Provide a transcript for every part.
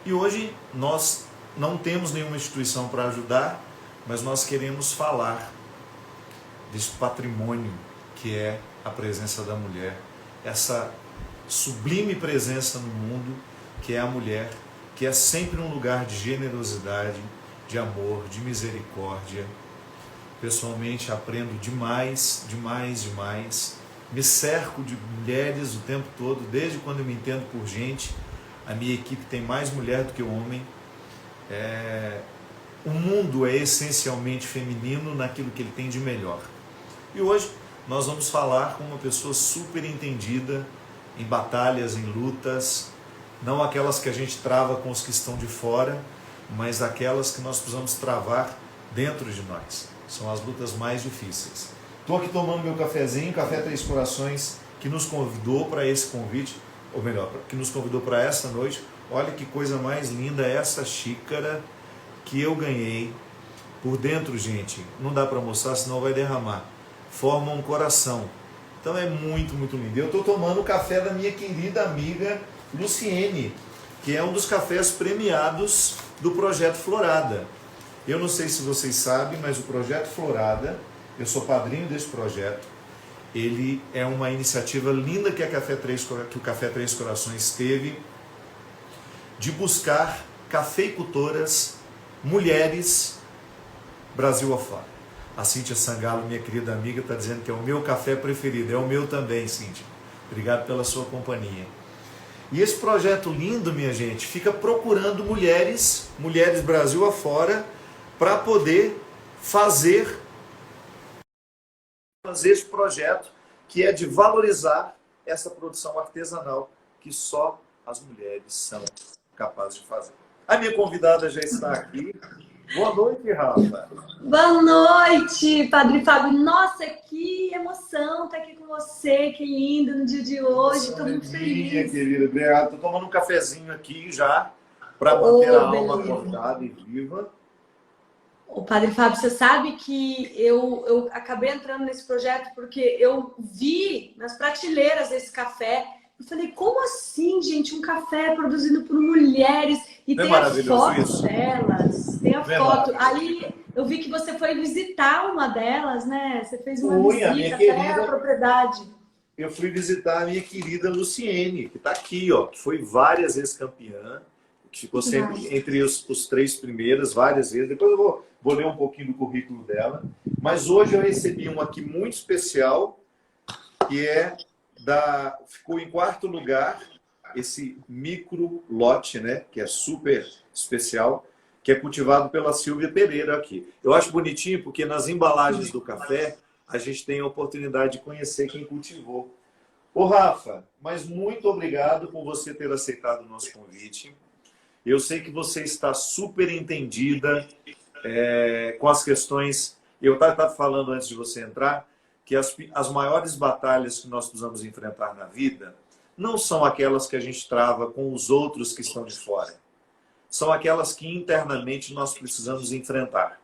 E hoje nós não temos nenhuma instituição para ajudar, mas nós queremos falar desse patrimônio que é a presença da mulher, essa sublime presença no mundo que é a mulher, que é sempre um lugar de generosidade, de amor, de misericórdia. Pessoalmente aprendo demais, demais, demais. Me cerco de mulheres o tempo todo, desde quando eu me entendo por gente. A minha equipe tem mais mulher do que homem. O mundo é essencialmente feminino naquilo que ele tem de melhor. E hoje nós vamos falar com uma pessoa super entendida em batalhas, em lutas, não aquelas que a gente trava com os que estão de fora, mas aquelas que nós precisamos travar dentro de nós. São as lutas mais difíceis. Estou aqui tomando meu cafezinho, Café Três Corações, que nos convidou para esse convite, ou melhor, que nos convidou para essa noite. Olha que coisa mais linda essa xícara que eu ganhei. Por dentro, gente, não dá para mostrar, senão vai derramar. Forma um coração. Então é muito, muito lindo. Eu estou tomando o café da minha querida amiga Luciene, que é um dos cafés premiados do Projeto Florada. Eu não sei se vocês sabem, mas o Projeto Florada, eu sou padrinho desse projeto, ele é uma iniciativa linda que o Café Três Corações teve, de buscar cafeicultoras, mulheres, Brasil afora. A Cíntia Sangalo, minha querida amiga, está dizendo que é o meu café preferido. É o meu também, Cíntia. Obrigado pela sua companhia. E esse projeto lindo, minha gente, fica procurando mulheres Brasil afora, para poder fazer esse projeto, que é de valorizar essa produção artesanal que só as mulheres são capazes de fazer. A minha convidada já está aqui. Boa noite, Rafa. Boa noite, Padre Fábio. Nossa, que emoção estar aqui com você, que lindo no dia de hoje. Estou muito feliz. Querida, obrigado. Estou tomando um cafezinho aqui já, para manter a alma acordada e viva. O Padre Fábio, você sabe que eu acabei entrando nesse projeto porque eu vi nas prateleiras esse café. Eu falei, como assim, gente? Um café produzido por mulheres. E tem a foto delas. Tem a foto. Aí eu vi que você foi visitar uma delas, né? Você fez uma visita até a propriedade. Eu fui visitar a minha querida Luciene, que está aqui, ó, que foi várias vezes campeã, que ficou sempre entre os três primeiros, várias vezes. Depois eu vou ler um pouquinho do currículo dela. Mas hoje eu recebi um aqui muito especial, que ficou em quarto lugar, esse micro lote, né, que é super especial, que é cultivado pela Silvia Pereira aqui. Eu acho bonitinho porque nas embalagens do café a gente tem a oportunidade de conhecer quem cultivou. Ô Rafa, mas muito obrigado por você ter aceitado o nosso convite. Eu sei que você está super entendida com as questões. Eu estava falando antes de você entrar que as maiores batalhas que nós precisamos enfrentar na vida não são aquelas que a gente trava com os outros que estão de fora. São aquelas que internamente nós precisamos enfrentar.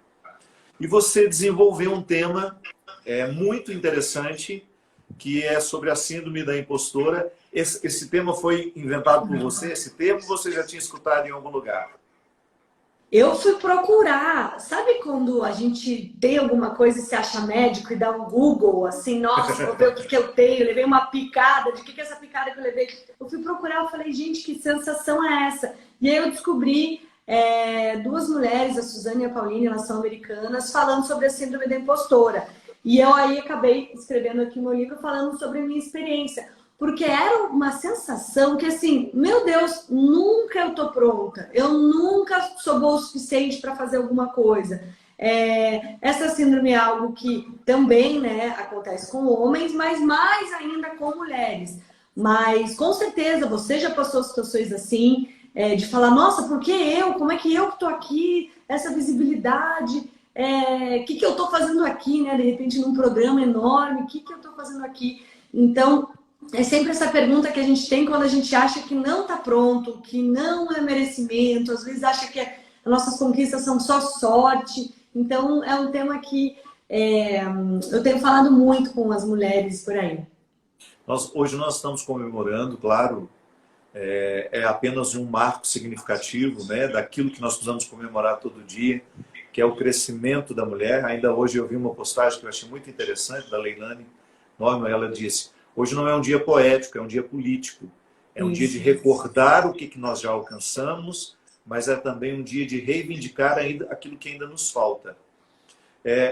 E você desenvolveu um tema muito interessante, que é sobre a síndrome da impostora. Esse tema foi inventado por você? Esse termo você já tinha escutado em algum lugar? Eu fui procurar. Sabe quando a gente tem alguma coisa e se acha médico e dá um Google, assim, nossa, vou ver o que eu tenho, levei uma picada, de que é essa picada que eu levei? Eu fui procurar, eu falei, gente, que sensação é essa? E aí eu descobri duas mulheres, a Suzane e a Pauline, elas são americanas, falando sobre a síndrome da impostora. E eu aí acabei escrevendo aqui meu livro falando sobre a minha experiência. Porque era uma sensação que, assim, meu Deus, nunca eu tô pronta. Eu nunca sou boa o suficiente para fazer alguma coisa. Essa síndrome é algo que também, né, acontece com homens, mas mais ainda com mulheres. Mas, com certeza, você já passou situações assim, de falar, nossa, por que eu? Como é que eu que tô aqui? Essa visibilidade... O que eu tô fazendo aqui, né? De repente, num programa enorme, o que eu tô fazendo aqui? Então... é sempre essa pergunta que a gente tem quando a gente acha que não está pronto, que não é merecimento, às vezes acha que as nossas conquistas são só sorte. Então, é um tema que eu tenho falado muito com as mulheres por aí. Hoje nós estamos comemorando, claro, é apenas um marco significativo, né, daquilo que nós precisamos comemorar todo dia, que é o crescimento da mulher. Ainda hoje eu vi uma postagem que eu achei muito interessante, da Leilani Norman. Ela disse: hoje não é um dia poético, é um dia político. É um dia de recordar o que nós já alcançamos, mas é também um dia de reivindicar ainda aquilo que ainda nos falta.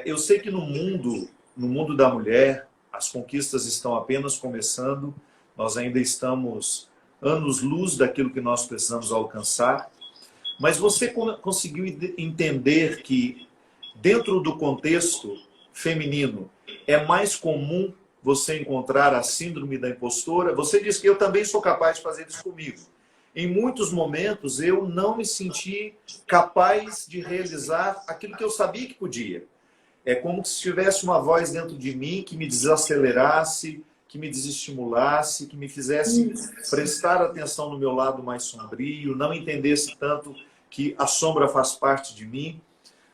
Eu sei que no mundo da mulher, as conquistas estão apenas começando, nós ainda estamos anos-luz daquilo que nós precisamos alcançar, mas você conseguiu entender que, dentro do contexto feminino, é mais comum você encontrar a síndrome da impostora? Você diz que eu também sou capaz de fazer isso comigo. Em muitos momentos, eu não me senti capaz de realizar aquilo que eu sabia que podia. É como se tivesse uma voz dentro de mim que me desacelerasse, que me desestimulasse, que me fizesse prestar atenção no meu lado mais sombrio, não entendesse tanto que a sombra faz parte de mim.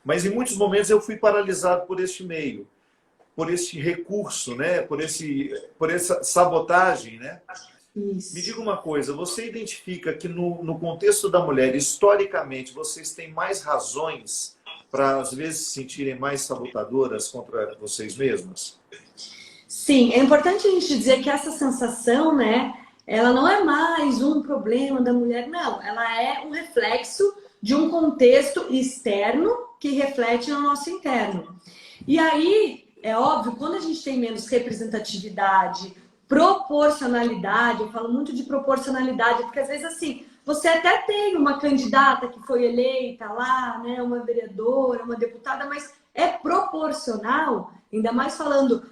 Mas em muitos momentos eu fui paralisado por este meio, por esse recurso, né? por essa sabotagem, né? Isso. Me diga uma coisa, você identifica que no contexto da mulher, historicamente, vocês têm mais razões para, às vezes, se sentirem mais sabotadoras contra vocês mesmas? Sim, é importante a gente dizer que essa sensação, né, ela não é mais um problema da mulher, não. Ela é um reflexo de um contexto externo que reflete no nosso interno. E aí, é óbvio, quando a gente tem menos representatividade, proporcionalidade, eu falo muito de proporcionalidade, porque às vezes assim, você até tem uma candidata que foi eleita lá, né, uma vereadora, uma deputada, mas é proporcional, ainda mais falando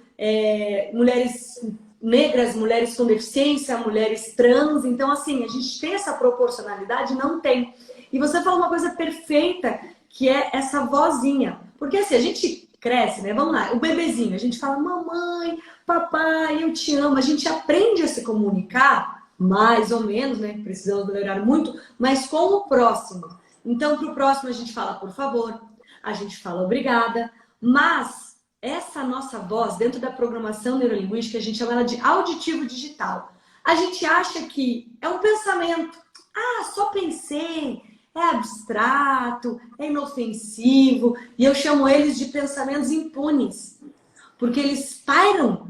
mulheres negras, mulheres com deficiência, mulheres trans, então assim, a gente tem essa proporcionalidade? Não tem. E você fala uma coisa perfeita, que é essa vozinha, porque assim, a gente cresce, né? Vamos lá, o bebezinho, a gente fala mamãe, papai, eu te amo. A gente aprende a se comunicar, mais ou menos, né? Precisamos melhorar muito, mas com o próximo. Então, para o próximo a gente fala por favor, a gente fala obrigada, mas essa nossa voz, dentro da programação neurolinguística, a gente chama ela de auditivo digital. A gente acha que é um pensamento. Ah, só pensei. É abstrato, é inofensivo, e eu chamo eles de pensamentos impunes, porque eles pairam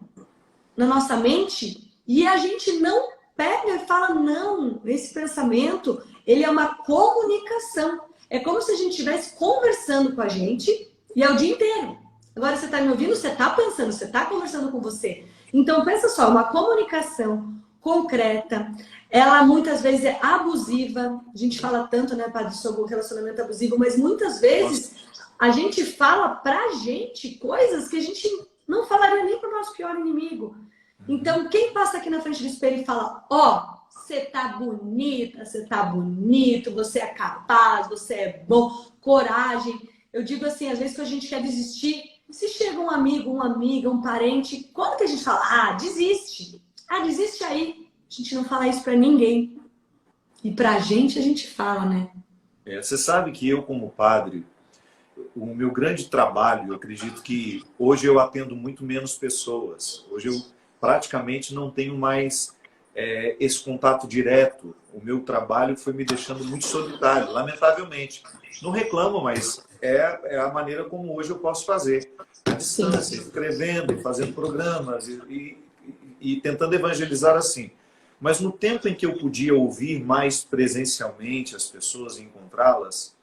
na nossa mente e a gente não pega e fala, não, esse pensamento, ele é uma comunicação. É como se a gente estivesse conversando com a gente e é o dia inteiro. Agora você está me ouvindo, você está pensando, você está conversando com você. Então pensa só, uma comunicação concreta, ela muitas vezes é abusiva. A gente fala tanto, né, Padre, sobre o relacionamento abusivo, mas muitas vezes a gente fala pra gente coisas que a gente não falaria nem pro nosso pior inimigo. Então, quem passa aqui na frente do espelho e fala, ó, você tá bonita, você tá bonito, você é capaz, você é bom, coragem. Eu digo assim, às vezes que a gente quer desistir, se chega um amigo, uma amiga, um parente, quando que a gente fala, ah, desiste. Ah, desiste aí. A gente não fala isso pra ninguém. E pra gente, a gente fala, né? Você sabe que eu, como padre, o meu grande trabalho, eu acredito que hoje eu atendo muito menos pessoas. Hoje eu praticamente não tenho mais esse contato direto. O meu trabalho foi me deixando muito solitário, lamentavelmente. Não reclamo, mas é a maneira como hoje eu posso fazer. À distância, escrevendo e fazendo programas e tentando evangelizar assim. Mas no tempo em que eu podia ouvir mais presencialmente as pessoas e encontrá-las,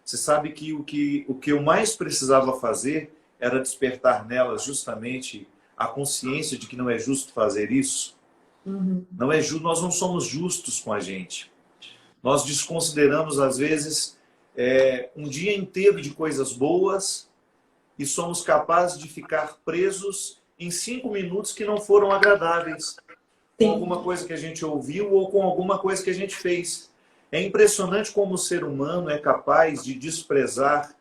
você sabe que o que eu mais precisava fazer era despertar nelas justamente a consciência de que não é justo fazer isso. Não é justo, nós não somos justos com a gente. Nós desconsideramos, às vezes, um dia inteiro de coisas boas e somos capazes de ficar presos em 5 minutos que não foram agradáveis, com alguma coisa que a gente ouviu ou com alguma coisa que a gente fez. É impressionante como o ser humano é capaz de desprezar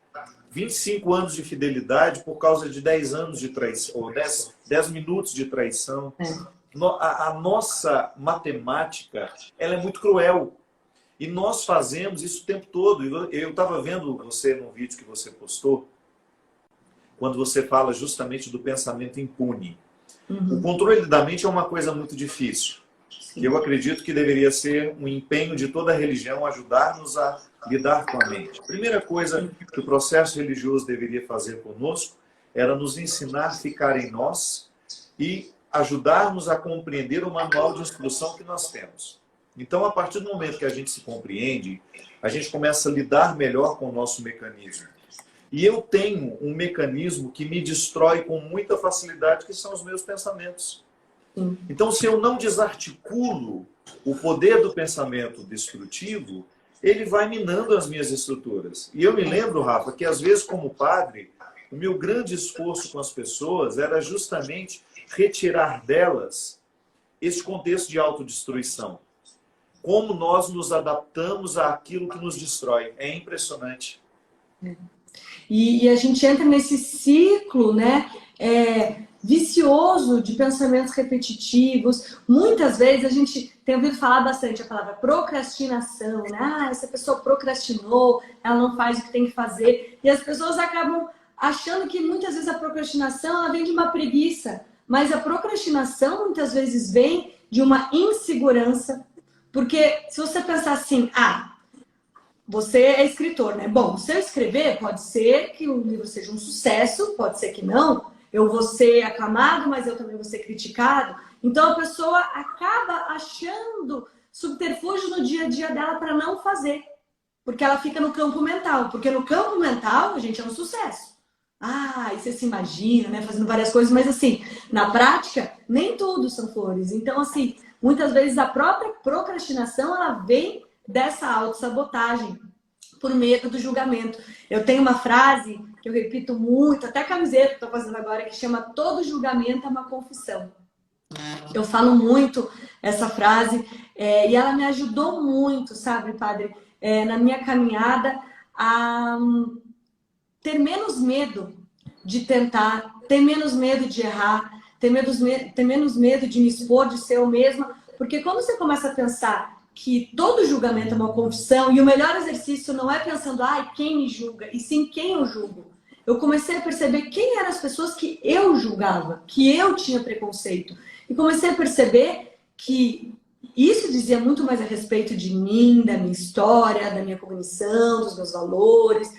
25 anos de fidelidade por causa de 10 anos de traição, ou 10 minutos de traição. A nossa matemática, ela é muito cruel. E nós fazemos isso o tempo todo. Eu estava vendo você num vídeo que você postou, quando você fala justamente do pensamento impune. O controle da mente é uma coisa muito difícil. que eu acredito que deveria ser um empenho de toda a religião ajudar-nos a lidar com a mente. A primeira coisa que o processo religioso deveria fazer conosco era nos ensinar a ficar em nós e ajudar-nos a compreender o manual de instrução que nós temos. Então, a partir do momento que a gente se compreende, a gente começa a lidar melhor com o nosso mecanismo. E eu tenho um mecanismo que me destrói com muita facilidade, que são os meus pensamentos. Então, se eu não desarticulo o poder do pensamento destrutivo, ele vai minando as minhas estruturas. E eu me lembro, Rafa, que às vezes, como padre, o meu grande esforço com as pessoas era justamente retirar delas esse contexto de autodestruição. Como nós nos adaptamos àquilo que nos destrói. É impressionante. E a gente entra nesse ciclo, né, vicioso de pensamentos repetitivos. Muitas vezes a gente tem ouvido falar bastante a palavra procrastinação, né? Ah, essa pessoa procrastinou, ela não faz o que tem que fazer. E as pessoas acabam achando que muitas vezes a procrastinação ela vem de uma preguiça, mas a procrastinação muitas vezes vem de uma insegurança, porque se você pensar assim, você é escritor, né? Bom, se eu escrever, pode ser que o livro seja um sucesso, pode ser que não. Eu vou ser aclamado, mas eu também vou ser criticado. Então a pessoa acaba achando subterfúgio no dia a dia dela para não fazer. Porque ela fica no campo mental. Porque no campo mental, a gente é um sucesso. E você se imagina, né? Fazendo várias coisas, mas assim, na prática, nem tudo são flores. Então, assim, muitas vezes a própria procrastinação, ela vem dessa autossabotagem, por medo do julgamento. Eu tenho uma frase que eu repito muito, até a camiseta que estou fazendo agora, que chama "Todo julgamento é uma confissão". Eu falo muito essa frase e ela me ajudou muito, sabe, padre, na minha caminhada a ter menos medo de tentar, ter menos medo de errar, ter menos medo de me expor, de ser eu mesma, porque quando você começa a pensar que todo julgamento é uma confissão, e o melhor exercício não é pensando, quem me julga, e sim quem eu julgo. Eu comecei a perceber quem eram as pessoas que eu julgava, que eu tinha preconceito. E comecei a perceber que isso dizia muito mais a respeito de mim, da minha história, da minha cognição, dos meus valores,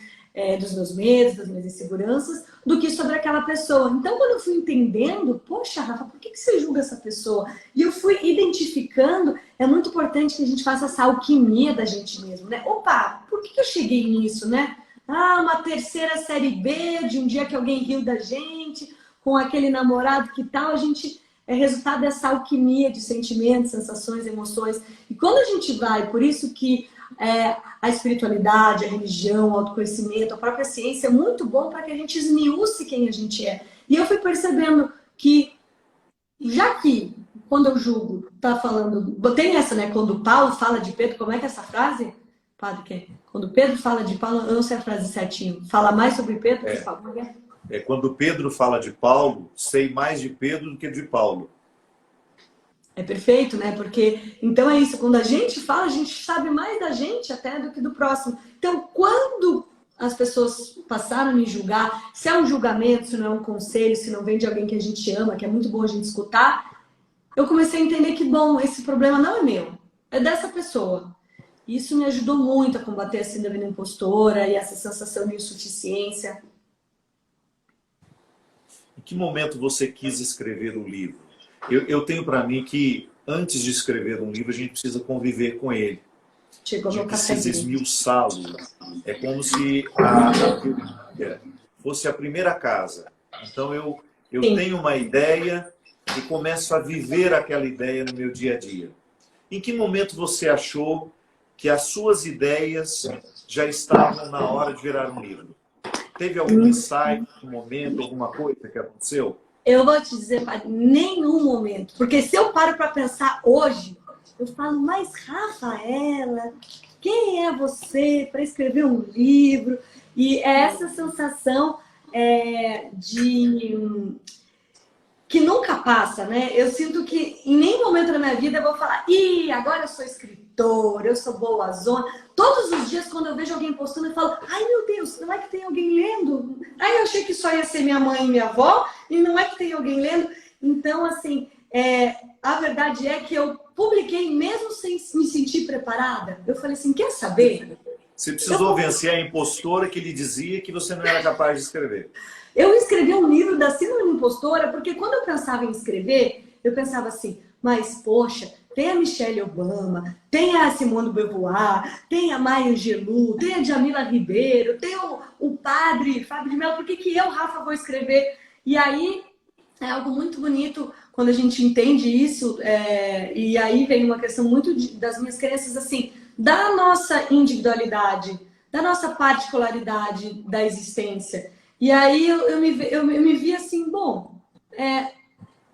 dos meus medos, das minhas inseguranças, do que sobre aquela pessoa. Então, quando eu fui entendendo, poxa, Rafa, por que você julga essa pessoa? E eu fui identificando, é muito importante que a gente faça essa alquimia da gente mesmo, né? Opa, por que eu cheguei nisso, né? Uma terceira série B, de um dia que alguém riu da gente, com aquele namorado que tal, a gente é resultado dessa alquimia de sentimentos, sensações, emoções. E quando a gente vai, por isso que a espiritualidade, a religião, o autoconhecimento, a própria ciência é muito bom para que a gente esmiúce quem a gente é. E eu fui percebendo que, já que, quando eu julgo, tá falando... Tem essa, né? Quando Paulo fala de Pedro, como é que é essa frase? Padre, que quando Pedro fala de Paulo, eu não sei a frase certinho. Fala mais sobre Pedro que Paulo. Quando Pedro fala de Paulo, sei mais de Pedro do que de Paulo. É perfeito, né? Porque, então é isso, quando a gente fala, a gente sabe mais da gente até do que do próximo. Então, quando as pessoas passaram a me julgar, se é um julgamento, se não é um conselho, se não vem de alguém que a gente ama, que é muito bom a gente escutar, eu comecei a entender que, bom, esse problema não é meu, é dessa pessoa. Isso me ajudou muito a combater a síndrome da impostora e essa sensação de insuficiência. Em que momento você quis escrever o livro? Eu tenho para mim que, antes de escrever um livro, a gente precisa conviver com ele. Chegou a gente meu precisa cafezinho. esmiuçá-lo. É como se a teoria fosse a primeira casa. Então, eu tenho uma ideia e começo a viver aquela ideia no meu dia a dia. Em que momento você achou que as suas ideias já estavam na hora de virar um livro? Teve algum insight, um momento, alguma coisa que aconteceu? Eu vou te dizer, padre, nenhum momento. Porque se eu paro para pensar hoje, eu falo, mas Rafaela, quem é você para escrever um livro? E é essa sensação que nunca passa, né? Eu sinto que em nenhum momento da minha vida eu vou falar, agora eu sou escritora, eu sou boazona. Todos os dias, quando eu vejo alguém postando, eu falo, ai meu Deus, não é que tem alguém lendo? Eu achei que só ia ser minha mãe e minha avó, e não é que tem alguém lendo. Então, assim, a verdade é que eu publiquei mesmo sem me sentir preparada. Eu falei assim, quer saber? Você precisou vencer a impostora que lhe dizia que você não era capaz de escrever. Eu escrevi um livro da Síndrome Impostora, porque quando eu pensava em escrever, eu pensava assim, mas poxa, tem a Michelle Obama, tem a Simone de Beauvoir, tem a Maya Angelou, tem a Djamila Ribeiro, tem o padre Fábio de Mello, por que que eu, Rafa, vou escrever? E aí é algo muito bonito quando a gente entende isso, e aí vem uma questão muito das minhas crenças, assim, da nossa individualidade, da nossa particularidade da existência. E aí eu me vi assim, bom,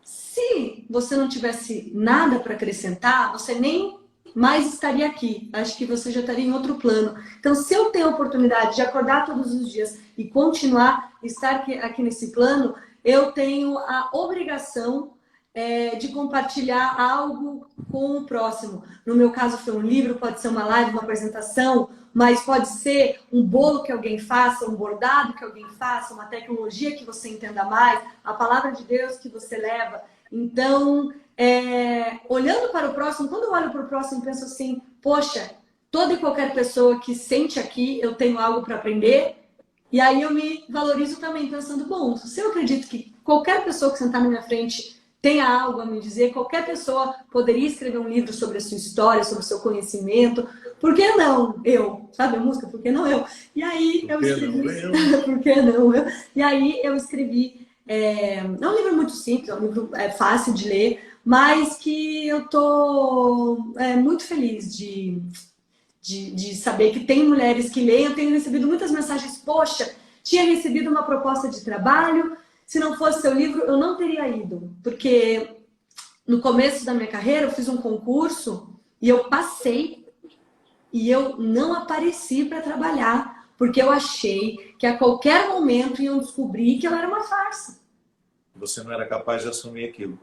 se você não tivesse nada para acrescentar, você nem mais estaria aqui. Acho que você já estaria em outro plano. Então, se eu tenho a oportunidade de acordar todos os dias e continuar estar aqui nesse plano, eu tenho a obrigação de compartilhar algo com o próximo. No meu caso, foi um livro, pode ser uma live, uma apresentação, mas pode ser um bolo que alguém faça, um bordado que alguém faça, uma tecnologia que você entenda mais, a palavra de Deus que você leva. Então, olhando para o próximo, quando eu olho para o próximo, eu penso assim, poxa, toda e qualquer pessoa que sente aqui, eu tenho algo para aprender. E aí eu me valorizo também, pensando, bom, se eu acredito que qualquer pessoa que sentar na minha frente tenha algo a me dizer, qualquer pessoa poderia escrever um livro sobre a sua história, sobre o seu conhecimento, por que não eu? Sabe a música? Por que não eu? E aí eu escrevi... Por que não eu? E aí eu escrevi... É um livro muito simples, é um livro fácil de ler, mas que eu tô muito feliz de saber que tem mulheres que leem. Eu tenho recebido muitas mensagens, poxa, tinha recebido uma proposta de trabalho, se não fosse seu livro, eu não teria ido. Porque no começo da minha carreira, eu fiz um concurso e eu passei e eu não apareci para trabalhar, porque eu achei que a qualquer momento iam descobrir que eu era uma farsa. Você não era capaz de assumir aquilo.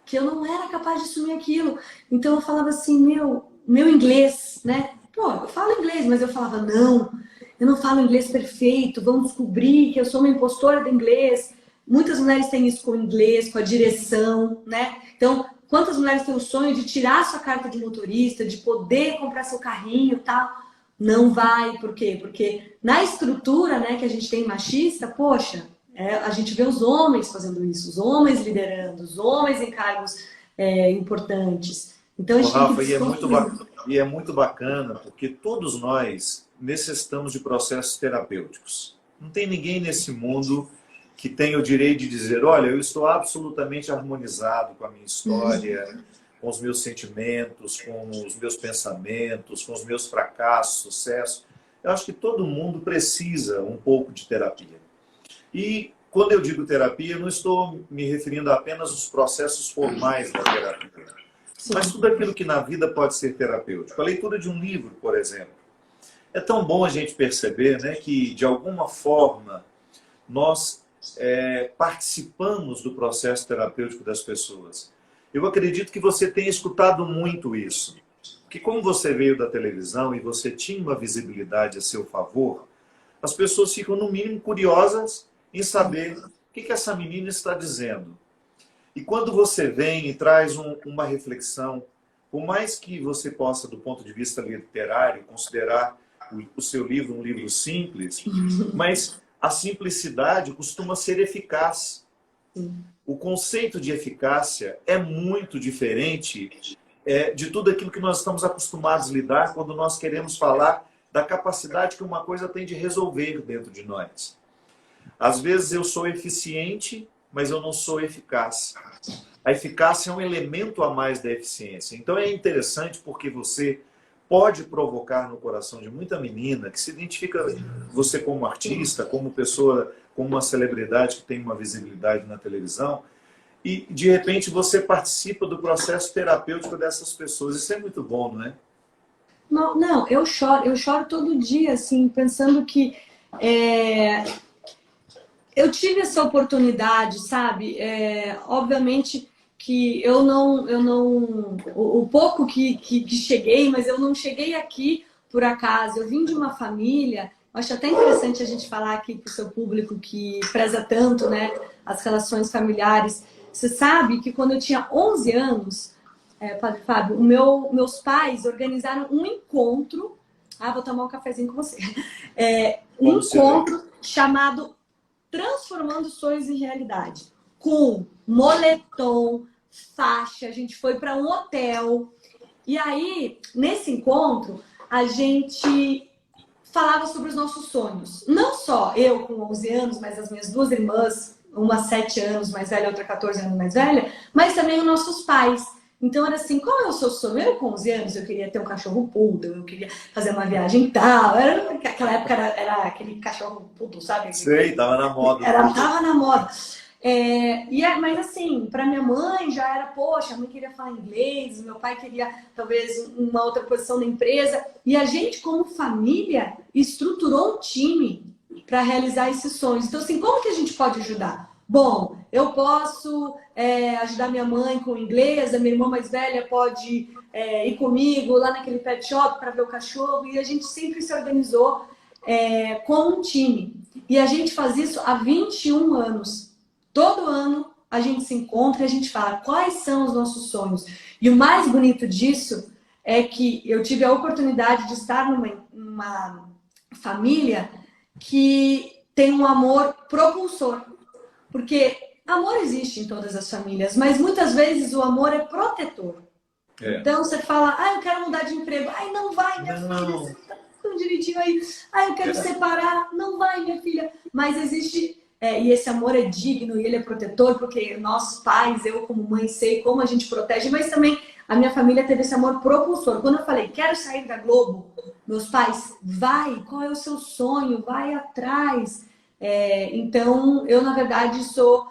Que eu não era capaz de assumir aquilo. Então eu falava assim, meu inglês, né? Pô, eu falo inglês, mas eu falava, não, eu não falo inglês perfeito, vão descobrir que eu sou uma impostora de inglês. Muitas mulheres têm isso com o inglês, com a direção, né? Então, quantas mulheres têm o sonho de tirar sua carta de motorista, de poder comprar seu carrinho e tal? Não vai, por quê? Porque na estrutura, né, que a gente tem machista, poxa, a gente vê os homens fazendo isso, os homens liderando, os homens em cargos importantes. Então, a gente Rafa, tem que e é muito bacana, porque todos nós necessitamos de processos terapêuticos. Não tem ninguém nesse mundo que tenha o direito de dizer, olha, eu estou absolutamente harmonizado com a minha história, com os meus sentimentos, com os meus pensamentos, com os meus fracassos, sucessos. Eu acho que todo mundo precisa um pouco de terapia. E quando eu digo terapia, eu não estou me referindo apenas aos processos formais da terapia, mas tudo aquilo que na vida pode ser terapêutico. A leitura de um livro, por exemplo. É tão bom a gente perceber, né, que, de alguma forma, nós participamos do processo terapêutico das pessoas. Eu acredito que você tenha escutado muito isso. Que como você veio da televisão e você tinha uma visibilidade a seu favor, as pessoas ficam, no mínimo, curiosas em saber o que essa menina está dizendo. E quando você vem e traz uma reflexão, por mais que você possa, do ponto de vista literário, considerar o seu livro um livro simples, mas a simplicidade costuma ser eficaz. O conceito de eficácia é muito diferente de tudo aquilo que nós estamos acostumados a lidar quando nós queremos falar da capacidade que uma coisa tem de resolver dentro de nós. Às vezes eu sou eficiente, mas eu não sou eficaz. A eficácia é um elemento a mais da eficiência. Então é interessante porque você pode provocar no coração de muita menina que se identifica você como artista, como pessoa, como uma celebridade que tem uma visibilidade na televisão, e de repente você participa do processo terapêutico dessas pessoas. Isso é muito bom, não é? Não, eu choro todo dia, assim, pensando que eu tive essa oportunidade, sabe? Obviamente que eu não o pouco que cheguei, mas eu não cheguei aqui por acaso. Eu vim de uma família, acho até interessante a gente falar aqui para o seu público que preza tanto, né, as relações familiares. Você sabe que quando eu tinha 11 anos, Padre Fábio, meus pais organizaram um encontro. Vou tomar um cafezinho com você. Um encontro chamado Transformando Sonhos em Realidade. Com moletom, faixa, a gente foi para um hotel. E aí, nesse encontro, a gente falava sobre os nossos sonhos. Não só eu com 11 anos, mas as minhas duas irmãs, uma 7 anos mais velha, outra 14 anos mais velha, mas também os nossos pais. Então era assim, qual é o seu sonho? Eu com 11 anos, eu queria ter um cachorro poodle, eu queria fazer uma viagem tal. Naquela época era aquele cachorro poodle, sabe? Sei, tava na moda. Tava na moda. Mas assim, para minha mãe já era, poxa, a mãe queria falar inglês, meu pai queria talvez uma outra posição na empresa. E a gente, como família, estruturou um time para realizar esses sonhos. Então, assim, como que a gente pode ajudar? Bom, eu posso ajudar minha mãe com o inglês, a minha irmã mais velha pode ir comigo lá naquele pet shop para ver o cachorro. E a gente sempre se organizou como um time. E a gente faz isso há 21 anos. Todo ano a gente se encontra e a gente fala quais são os nossos sonhos. E o mais bonito disso é que eu tive a oportunidade de estar numa família que tem um amor propulsor. Porque amor existe em todas as famílias, mas muitas vezes o amor é protetor. Então você fala, eu quero mudar de emprego. Não vai, minha filha, você tá tão direitinho aí. Eu quero separar. Não vai, minha filha. Mas existe... e esse amor é digno e ele é protetor, porque nós pais, eu como mãe, sei como a gente protege, mas também a minha família teve esse amor propulsor. Quando eu falei, quero sair da Globo, meus pais, vai, qual é o seu sonho? Vai atrás. Então, eu, na verdade, sou...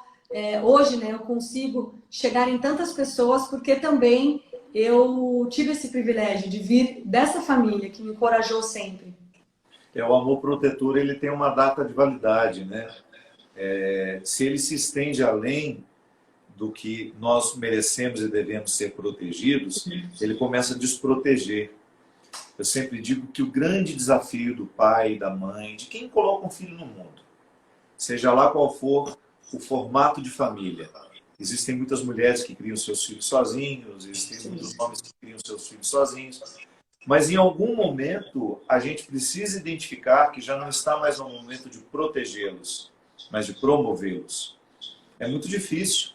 hoje, né, eu consigo chegar em tantas pessoas, porque também eu tive esse privilégio de vir dessa família que me encorajou sempre. O amor protetor, ele tem uma data de validade, né? Se ele se estende além do que nós merecemos e devemos ser protegidos, ele começa a desproteger. Eu sempre digo que o grande desafio do pai, da mãe, de quem coloca um filho no mundo, seja lá qual for o formato de família. Existem muitas mulheres que criam seus filhos sozinhos, existem muitos homens que criam seus filhos sozinhos, mas em algum momento a gente precisa identificar que já não está mais no momento de protegê-los, mas de promovê-los. É muito difícil.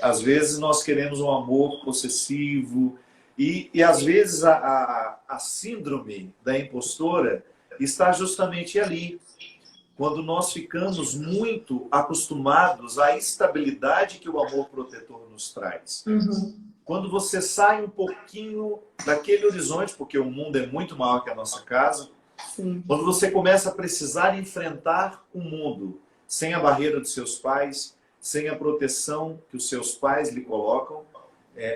Às vezes nós queremos um amor possessivo e às vezes a síndrome da impostora está justamente ali. Quando nós ficamos muito acostumados à estabilidade que o amor protetor nos traz. Quando você sai um pouquinho daquele horizonte, porque o mundo é muito maior que a nossa casa, quando você começa a precisar enfrentar o mundo sem a barreira dos seus pais, sem a proteção que os seus pais lhe colocam,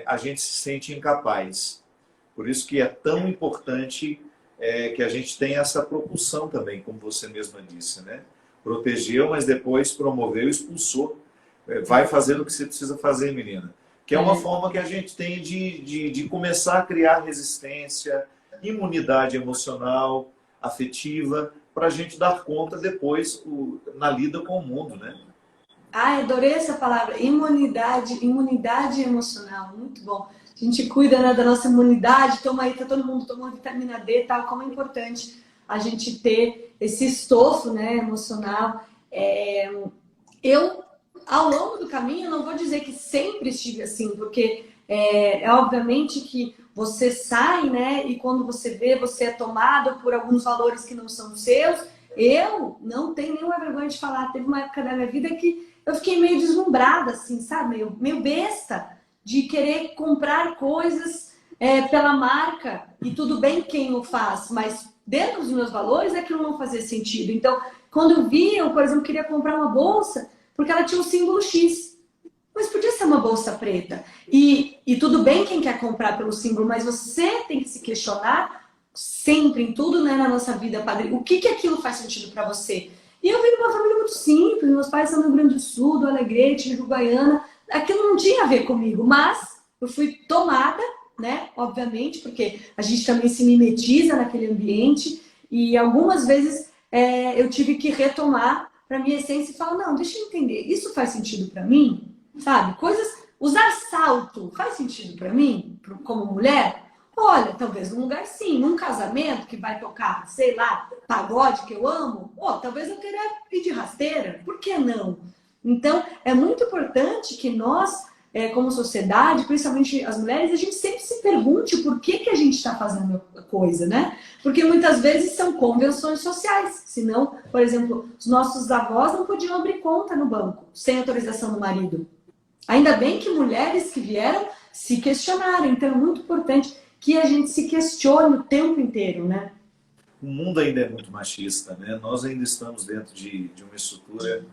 a gente se sente incapaz. Por isso que é tão importante que a gente tenha essa propulsão também, como você mesma disse, né? Protegeu, mas depois promoveu e expulsou. Vai fazendo o que você precisa fazer, menina. Que é uma forma que a gente tem de começar a criar resistência, imunidade emocional, afetiva, para a gente dar conta depois na lida com o mundo, né? Adorei essa palavra, imunidade emocional, muito bom. A gente cuida, né, da nossa imunidade, toma aí, tá todo mundo tomando vitamina D, tal, como é importante a gente ter esse estofo, né, emocional. Eu, ao longo do caminho, não vou dizer que sempre estive assim, porque obviamente que você sai, né, e quando você vê, você é tomado por alguns valores que não são seus. Eu não tenho nenhuma vergonha de falar, teve uma época da minha vida que eu fiquei meio deslumbrada, assim, sabe, meio besta, de querer comprar coisas pela marca, e tudo bem quem o faz, mas dentro dos meus valores aquilo não fazia sentido. Então, quando eu vi, eu, por exemplo, queria comprar uma bolsa porque ela tinha um símbolo X, mas podia ser uma bolsa preta. E tudo bem quem quer comprar pelo símbolo, mas você tem que se questionar sempre, em tudo, né, na nossa vida, padre, o que aquilo faz sentido para você? E eu vim de uma família muito simples, meus pais são do Rio Grande do Sul, do Alegrete, de Uruguaiana, aquilo não tinha a ver comigo, mas eu fui tomada, né, obviamente, porque a gente também se mimetiza naquele ambiente, e algumas vezes eu tive que retomar para minha essência e falar, não, deixa eu entender, isso faz sentido para mim? sabe? Coisas... Usar salto faz sentido para mim, como mulher? Olha, talvez num lugar sim, num casamento que vai tocar, sei lá, pagode que eu amo, talvez eu queira ir de rasteira, por que não? Então, é muito importante que nós, como sociedade, principalmente as mulheres, a gente sempre se pergunte por que a gente está fazendo a coisa, né? Porque muitas vezes são convenções sociais, senão, por exemplo, os nossos avós não podiam abrir conta no banco, sem autorização do marido. Ainda bem que mulheres que vieram se questionaram, então é muito importante que a gente se questione o tempo inteiro, né? O mundo ainda é muito machista, né? Nós ainda estamos dentro de uma estrutura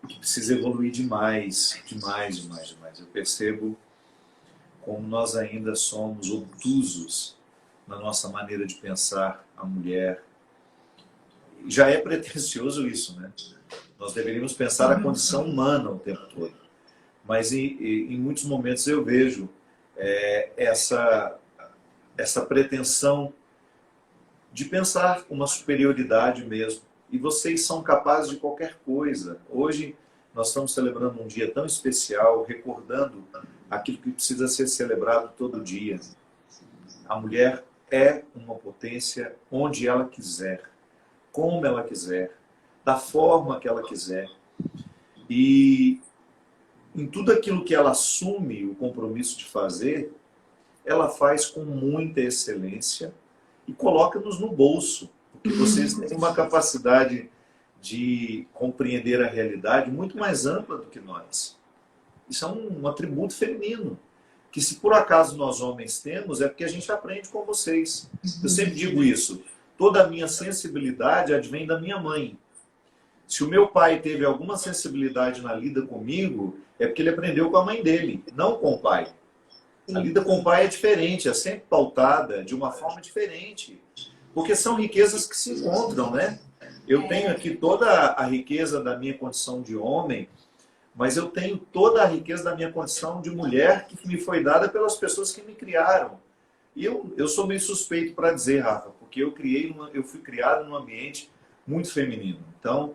que precisa evoluir demais, demais, demais, demais. Eu percebo como nós ainda somos obtusos na nossa maneira de pensar a mulher. Já é pretensioso isso, né? Nós deveríamos pensar a condição humana o tempo todo. Mas em muitos momentos eu vejo essa pretensão de pensar uma superioridade mesmo. E vocês são capazes de qualquer coisa. Hoje nós estamos celebrando um dia tão especial, recordando aquilo que precisa ser celebrado todo dia. A mulher é uma potência onde ela quiser, como ela quiser, da forma que ela quiser. E em tudo aquilo que ela assume o compromisso de fazer, ela faz com muita excelência e coloca-nos no bolso, porque vocês têm uma capacidade de compreender a realidade muito mais ampla do que nós. Isso é um atributo feminino, que se por acaso nós homens temos, é porque a gente aprende com vocês. Eu sempre digo isso, toda a minha sensibilidade advém da minha mãe. Se o meu pai teve alguma sensibilidade na lida comigo, é porque ele aprendeu com a mãe dele, não com o pai. A lida com o pai é diferente, é sempre pautada de uma forma diferente. Porque são riquezas que se encontram, né? Eu tenho aqui toda a riqueza da minha condição de homem, mas eu tenho toda a riqueza da minha condição de mulher que me foi dada pelas pessoas que me criaram. E eu sou meio suspeito para dizer, Rafa, porque eu fui criado num ambiente muito feminino. Então,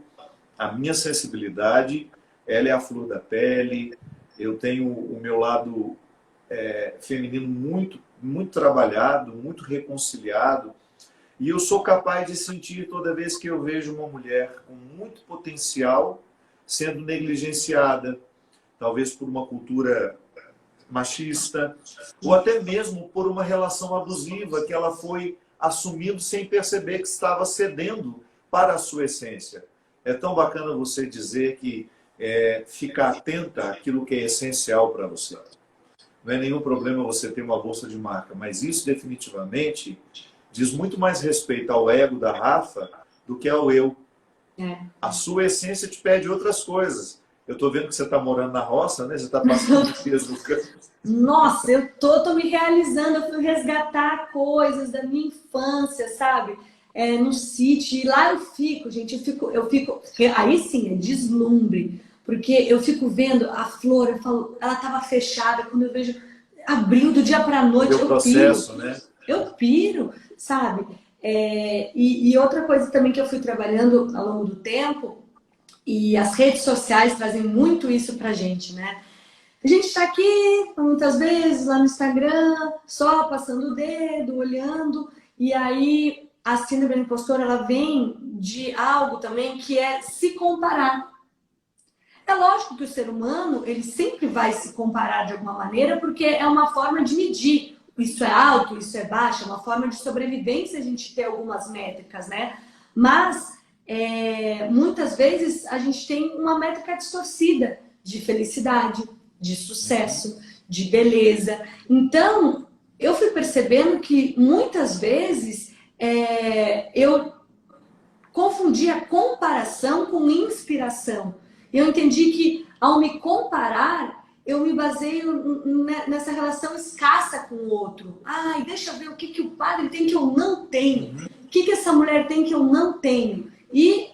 a minha sensibilidade, ela é a flor da pele. Eu tenho o meu lado feminino muito, muito trabalhado, muito reconciliado. E eu sou capaz de sentir toda vez que eu vejo uma mulher com muito potencial sendo negligenciada, talvez por uma cultura machista, ou até mesmo por uma relação abusiva que ela foi assumindo sem perceber que estava cedendo para a sua essência. É tão bacana você dizer que ficar atenta àquilo que é essencial para você. Não é nenhum problema você ter uma bolsa de marca, mas isso definitivamente diz muito mais respeito ao ego da Rafa do que ao eu. A sua essência te pede outras coisas. Eu estou vendo que você está morando na roça, né? Você está passando dias no campo. Nossa, eu tô me realizando, eu fui resgatar coisas da minha infância, sabe? No sítio, e lá eu fico, gente, eu fico, aí sim, é deslumbre, porque eu fico vendo a flor, eu falo, ela estava fechada, quando eu vejo, abriu do dia para a noite, eu processo, piro, né? Eu piro, sabe? E outra coisa também que eu fui trabalhando ao longo do tempo, e as redes sociais trazem muito isso pra gente, né? A gente está aqui, muitas vezes, lá no Instagram, só passando o dedo, olhando, e aí a síndrome do impostor, ela vem de algo também que é se comparar. É lógico que o ser humano, ele sempre vai se comparar de alguma maneira, porque é uma forma de medir. Isso é alto, isso é baixo, é uma forma de sobrevivência a gente ter algumas métricas, né? Mas, muitas vezes, a gente tem uma métrica distorcida de felicidade, de sucesso, de beleza. Então, eu fui percebendo que muitas vezes eu confundia comparação com inspiração. Eu entendi que ao me comparar, eu me baseio nessa relação escassa com o outro. Ai, deixa eu ver o que o padre tem que eu não tenho. O que essa mulher tem que eu não tenho. E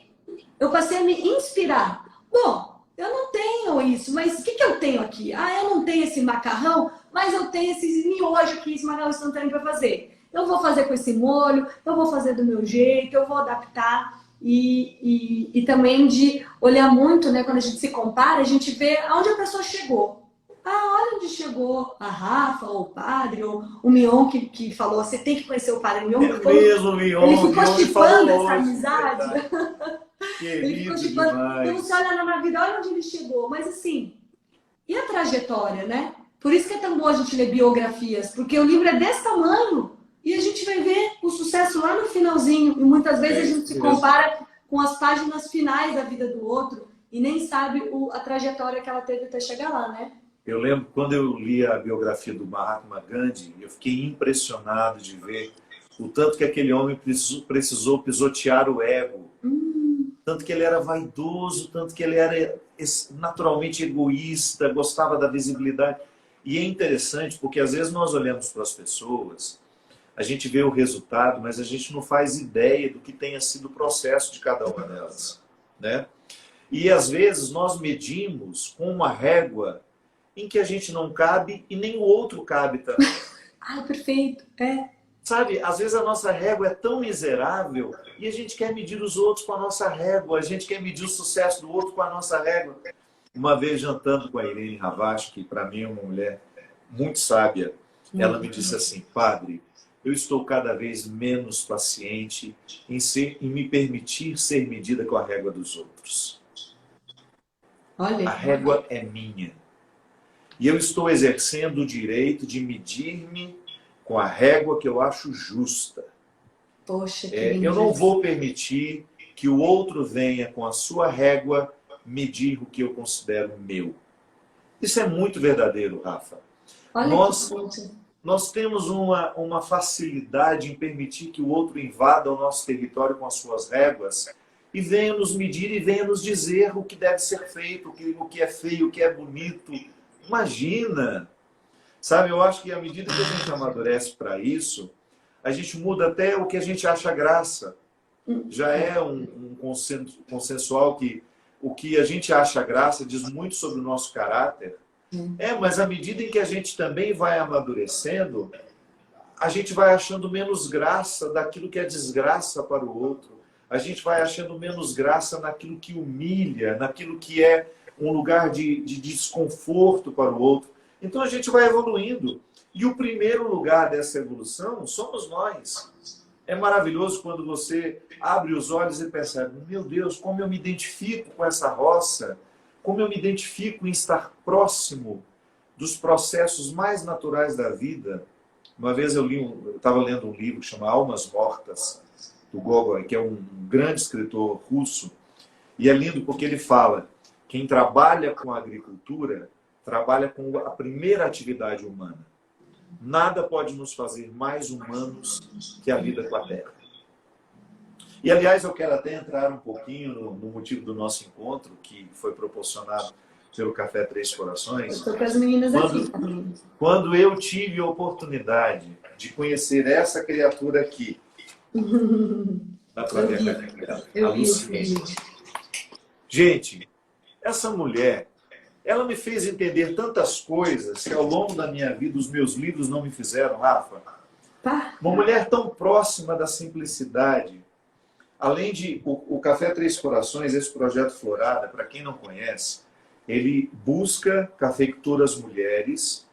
eu passei a me inspirar. Bom, eu não tenho isso, mas o que eu tenho aqui? Ah, eu não tenho esse macarrão, mas eu tenho esse miojo aqui, esse macarrão instantâneo para fazer. Eu vou fazer com esse molho, eu vou fazer do meu jeito, eu vou adaptar. E também de olhar muito, né? Quando a gente se compara, a gente vê aonde a pessoa chegou. Ah, olha onde chegou a Rafa, ou o padre, ou o Mion que falou, você tem que conhecer o padre Mion. É mesmo, Ele Mion. ficou Mion me chipando falou essa hoje, amizade. verdade. Ele ficou Querido chipando. Então você demais. olha na vida, olha onde ele chegou. Mas assim, e a trajetória, né? Por isso que é tão bom a gente ler biografias, porque o livro é desse tamanho e a gente vai ver o sucesso lá no finalzinho. E muitas vezes É a isso gente se mesmo. compara com as páginas finais da vida do outro e nem sabe a trajetória que ela teve até chegar lá, né? Eu lembro quando eu li a biografia do Mahatma Gandhi, eu fiquei impressionado de ver o tanto que aquele homem precisou pisotear o ego, tanto que ele era vaidoso, tanto que ele era naturalmente egoísta, gostava da visibilidade. E é interessante porque às vezes nós olhamos para as pessoas, a gente vê o resultado, mas a gente não faz ideia do que tenha sido o processo de cada uma delas, né? E às vezes nós medimos com uma régua em que a gente não cabe e nem o outro cabe também. Ah, perfeito. É. Sabe, às vezes a nossa régua é tão miserável e a gente quer medir os outros com a nossa régua, a gente quer medir o sucesso do outro com a nossa régua. Uma vez jantando com a Irene Ravache, que para mim é uma mulher muito sábia, ela me disse assim: padre, eu estou cada vez menos paciente em me permitir ser medida com a régua dos outros. Olha. A régua é minha. E eu estou exercendo o direito de medir-me com a régua que eu acho justa. Poxa, que lindo. Eu não vou permitir que o outro venha com a sua régua medir o que eu considero meu. Isso é muito verdadeiro, Rafa. Olha Nós temos uma facilidade em permitir que o outro invada o nosso território com as suas réguas e venha nos medir e venha nos dizer o que deve ser feito, o que é feio, o que é bonito. Imagina! Sabe, eu acho que à medida que a gente amadurece para isso, a gente muda até o que a gente acha graça. Já é um consensual que o que a gente acha graça diz muito sobre o nosso caráter. Mas à medida em que a gente também vai amadurecendo, a gente vai achando menos graça daquilo que é desgraça para o outro. A gente vai achando menos graça naquilo que humilha, naquilo que é um lugar de desconforto para o outro. Então a gente vai evoluindo. E o primeiro lugar dessa evolução somos nós. É maravilhoso quando você abre os olhos e percebe: meu Deus, como eu me identifico com essa roça, como eu me identifico em estar próximo dos processos mais naturais da vida. Uma vez eu estava lendo um livro que chama Almas Mortas, do Gogol, que é um grande escritor russo, e é lindo porque ele fala: quem trabalha com a agricultura trabalha com a primeira atividade humana. Nada pode nos fazer mais humanos que a vida com a terra. E, aliás, eu quero até entrar um pouquinho no motivo do nosso encontro, que foi proporcionado pelo Café Três Corações. Estou com as meninas aqui. Quando eu tive a oportunidade de conhecer essa criatura aqui, dá para ver a carinha dela, a Luciene. Gente, essa mulher, ela me fez entender tantas coisas que ao longo da minha vida os meus livros não me fizeram, Rafa. Uma mulher tão próxima da simplicidade. Além de o Café Três Corações, esse projeto Florada, para quem não conhece, ele busca cafeicultoras mulheres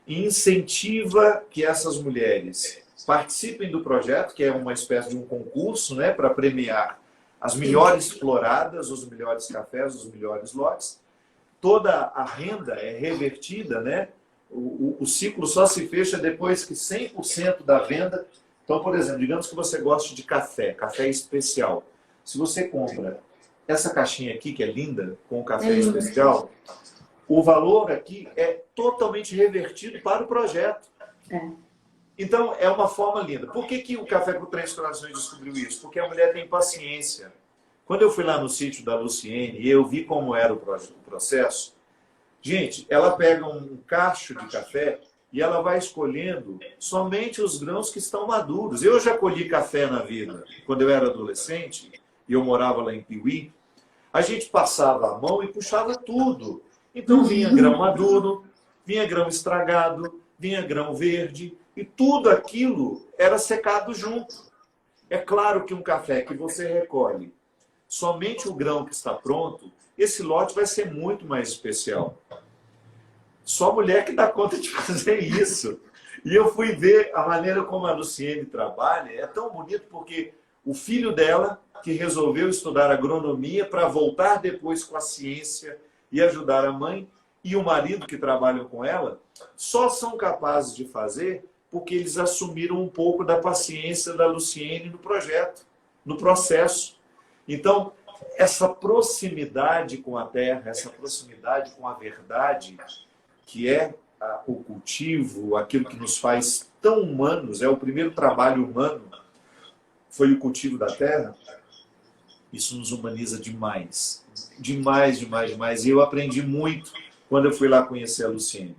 e incentiva que essas mulheres participem do projeto, que é uma espécie de um concurso, né, para premiar as melhores floradas, os melhores cafés, os melhores lotes. Toda a renda é revertida, né? O ciclo só se fecha depois que 100% da venda... Então, por exemplo, digamos que você goste de café especial. Se você compra essa caixinha aqui, que é linda, com o café especial, o valor aqui é totalmente revertido para o projeto. Então, é uma forma linda. Por que o Café com Três Corações descobriu isso? Porque a mulher tem paciência. Quando eu fui lá no sítio da Luciene e eu vi como era o processo, gente, ela pega um cacho de café e ela vai escolhendo somente os grãos que estão maduros. Eu já colhi café na vida. Quando eu era adolescente, e eu morava lá em Piuí, a gente passava a mão e puxava tudo. Então vinha grão maduro, vinha grão estragado, vinha grão verde, e tudo aquilo era secado junto. É claro que um café que você recolhe somente o grão que está pronto, esse lote vai ser muito mais especial. Só mulher que dá conta de fazer isso. E eu fui ver a maneira como a Luciene trabalha. É tão bonito porque o filho dela, que resolveu estudar agronomia para voltar depois com a ciência e ajudar a mãe, e o marido que trabalham com ela, só são capazes de fazer porque eles assumiram um pouco da paciência da Luciene no projeto, no processo. Então, essa proximidade com a terra, essa proximidade com a verdade, que é o cultivo, aquilo que nos faz tão humanos, é o primeiro trabalho humano, foi o cultivo da terra, isso nos humaniza demais. Demais, demais, demais. E eu aprendi muito quando eu fui lá conhecer a Luciene.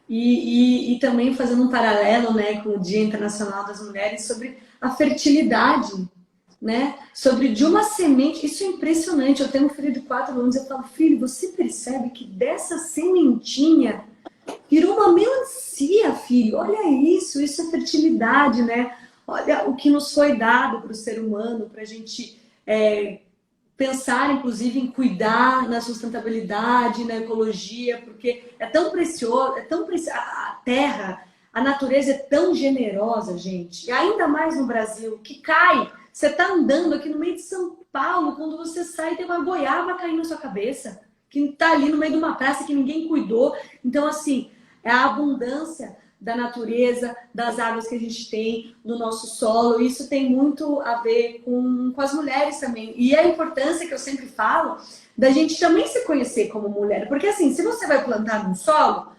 E também fazendo um paralelo, né, com o Dia Internacional das Mulheres sobre a fertilidade, né? Sobre de uma semente, isso é impressionante. Eu tenho um filho de 4 anos, eu falo, filho, você percebe que dessa sementinha virou uma melancia, filho? Olha isso é fertilidade, né? Olha o que nos foi dado para o ser humano, para a gente pensar, inclusive, em cuidar na sustentabilidade, na ecologia, porque é tão precioso, a terra, a natureza é tão generosa, gente, e ainda mais no Brasil, que cai. Você está andando aqui no meio de São Paulo, quando você sai, tem uma goiaba caindo na sua cabeça, que está ali no meio de uma praça que ninguém cuidou. Então, assim, é a abundância da natureza, das águas que a gente tem no nosso solo. Isso tem muito a ver com as mulheres também. E a importância que eu sempre falo da gente também se conhecer como mulher. Porque assim, se você vai plantar num solo,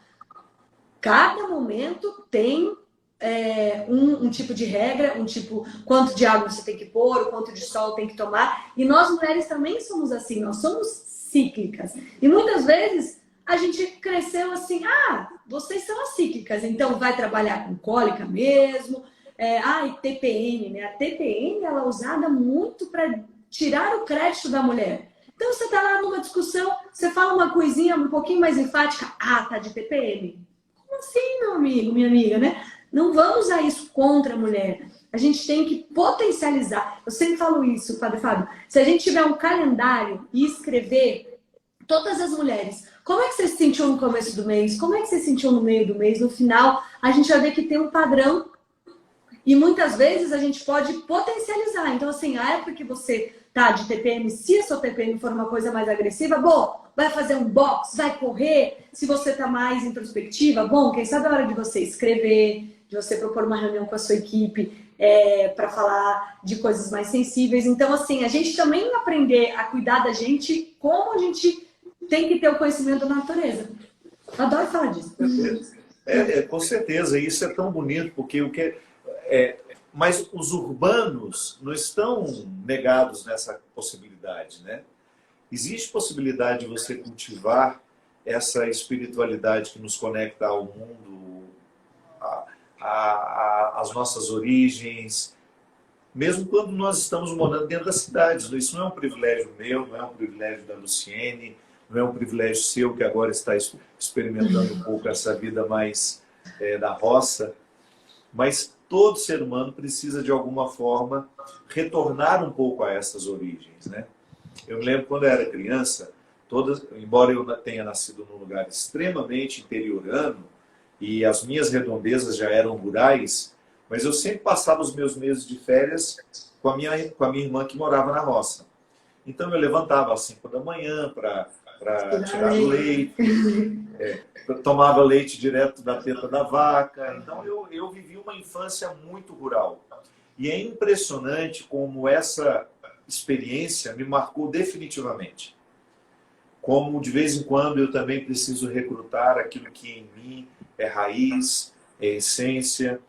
cada momento tem um tipo de regra, um tipo, quanto de água você tem que pôr, o quanto de sol tem que tomar. E nós mulheres também somos assim, nós somos cíclicas. E muitas vezes a gente cresceu assim, vocês são as cíclicas, então vai trabalhar com cólica mesmo. E TPM, né? A TPM ela é usada muito para tirar o crédito da mulher. Então você tá lá numa discussão, você fala uma coisinha um pouquinho mais enfática, tá de TPM. Como assim, meu amigo, minha amiga, né? Não vamos usar isso contra a mulher. A gente tem que potencializar. Eu sempre falo isso, Padre Fábio. Se a gente tiver um calendário e escrever todas as mulheres, como é que você se sentiu no começo do mês? Como é que você se sentiu no meio do mês? No final, a gente vai ver que tem um padrão. E muitas vezes a gente pode potencializar. Então, assim, a época que você tá de TPM, se a sua TPM for uma coisa mais agressiva, vai fazer um box, vai correr. Se você tá mais introspectiva, quem sabe é a hora de você escrever, de você propor uma reunião com a sua equipe para falar de coisas mais sensíveis. Então, assim, a gente também aprender a cuidar da gente, como a gente tem que ter o conhecimento da natureza. Eu adoro falar disso. Com certeza, isso é tão bonito, porque mas os urbanos não estão negados nessa possibilidade, né? Existe possibilidade de você cultivar essa espiritualidade que nos conecta ao mundo, às nossas origens, mesmo quando nós estamos morando dentro das cidades. Isso não é um privilégio meu, não é um privilégio da Luciene, não é um privilégio seu, que agora está experimentando um pouco essa vida mais da roça, mas todo ser humano precisa, de alguma forma, retornar um pouco a essas origens, né? Eu me lembro quando eu era criança, embora eu tenha nascido num lugar extremamente interiorano, e as minhas redondezas já eram rurais, mas eu sempre passava os meus meses de férias com a minha irmã que morava na roça. Então eu levantava às 5 da manhã para tirar o leite, tomava leite direto da teta da vaca. Então eu vivi uma infância muito rural. E é impressionante como essa experiência me marcou definitivamente. Como de vez em quando eu também preciso recrutar aquilo que em mim é raiz, é essência,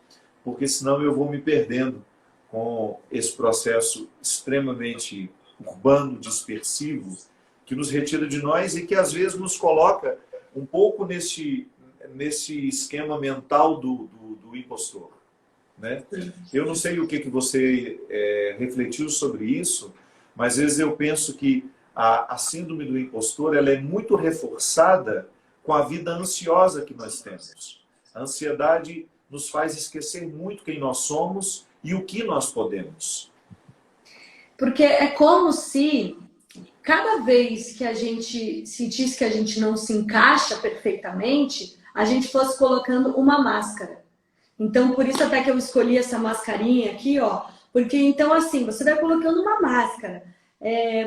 porque senão eu vou me perdendo com esse processo extremamente urbano, dispersivo, que nos retira de nós e que às vezes nos coloca um pouco nesse esquema mental do impostor, né? Eu não sei o que você refletiu sobre isso, mas às vezes eu penso que a síndrome do impostor ela é muito reforçada com a vida ansiosa que nós temos. A ansiedade nos faz esquecer muito quem nós somos e o que nós podemos. Porque é como se cada vez que a gente sentisse que a gente não se encaixa perfeitamente, a gente fosse colocando uma máscara. Então, por isso até que eu escolhi essa mascarinha aqui, ó. Porque, então, assim, você vai colocando uma máscara.